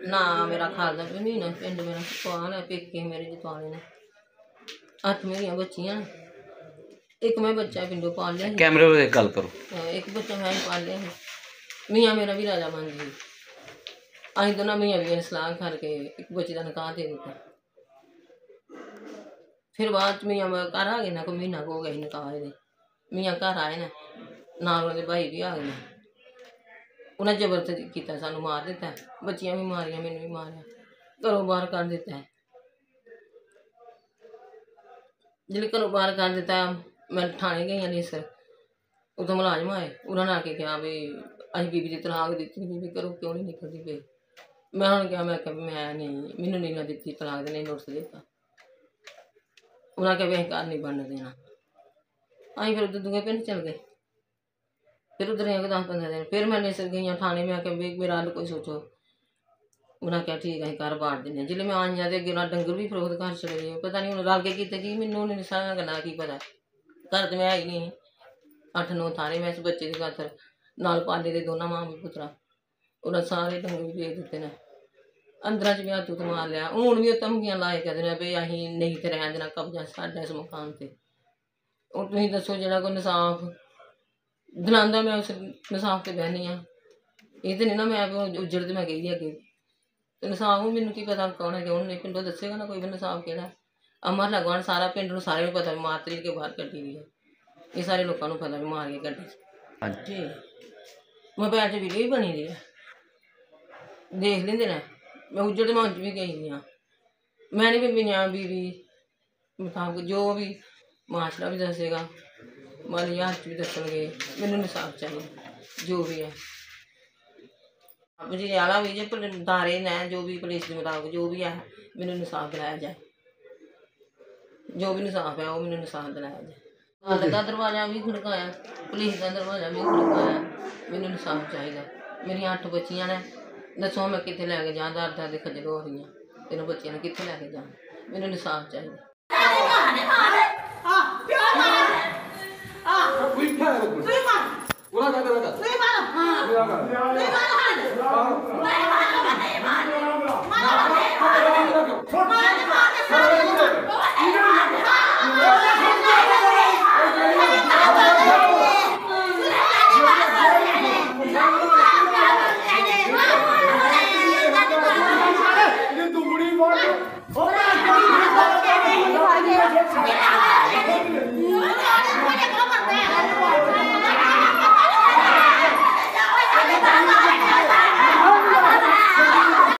ना मेरा खाल दा महीना पिंड मेरा जतवाल है पेके मेरे जतवाले ने 8 मेरिया बच्चियां एक मैं बच्चा पिंडों पाल लिया कैमरे पे गल करो एक बच्चा मैं पाल लिया मियाँ मेरा भी राजा बन गई अं दोनों मियाँ भी सलाह करके एक बच्चे का निकाह दे दिता फिर बाद मियाँ घर आ गए ना कोई महीना हो गया निकाह दे मियाँ घर आए ना नाल वाले भाई भी आ गए उन्हें जबरदस्ती किया सानू मार दिता बच्चियां भी मारिया मैनू भी मारिया घरों बाहर कर दिता जिसले घरों बाहर कर दिता मैं थाने गई अलीसर उदों मुलाजम आए उन्होंने आके कहा भी अं बीबी की तलाक दी बीबी घरों क्यों नहीं निकलती पे मैं हूँ क्या मैं नहीं मैनू नहीं ना दी तलाक नहीं नोटिस देता उन्हें कहा भी अं घर नहीं बनने देना अं फिर उधर दूए पिंड चल गए फिर उधर 10-15 दिन फिर मैं अलीसर गई थाने में आके भी मेरा हल कोई सोचो उन्हें क्या ठीक है घर बांट देने जिसले मैं आई तो अगे डंगर भी फिर घर चले गए पता नहीं हूँ रल के किते कि मैनू नहीं सारा गल्लां की पता घर तो मैं आई नहीं 8-9 थाने मैं इस बच्चे की खातर नाल पाले दे दोनों मां भी पुत्रा उन्हें सारे डंगर भी बेच दिते ने अंदर च भी हत्थ हुत्थ मार लिया हूँ भी धमकियां लाए कहते हैं भी असीं नहीं तो रहन देना कब्जा साडा इस मकान से हूँ तुसीं दसो जो कोई इंसाफ दिलांदा मैं उस इंसाफ से बहनी हाँ ये तो नहीं ना मैं उजड़ तो मैं गई अगे इंसाफ हूँ मैनू की पता कौन है कौन नहीं पिंडों दसेगा ना कोई भी इंसाफ केड़ा अमर लगवान सारा पिंड में सारे पता भी मार तरीक के बाहर कड्डी दी है ये सारे लोगों को पता भी मार के कड्डी जी मोबाइल च वीडियो भी बनी दी है देख लेंदे ने मैं उजड़ मंच भी गई हाँ मैं नहीं भी मियाँ बीवी मुताबिक जो भी माशरा भी दसेगा माली हाथ भी दसणगे मैनू इंसाफ चाहिए जो भी है जी आला भी जो दारे ने जो भी पुलिस के मुताबिक जो भी है मैनू इंसाफ दिलाया जाए जो भी इंसाफ है वो मैनू इंसाफ दिलाया जाए अदालत का दरवाजा भी खड़काया पुलिस का दरवाजा भी खड़काया मैनू इंसाफ चाहिए मेरी 8 बच्चियां ने दसो मैं कितने लैके जा दर दे खज्जल हो रही हैं 3 बच्चियां ने कितने लैके जा मैनू इंसाफ चाहिए Come on!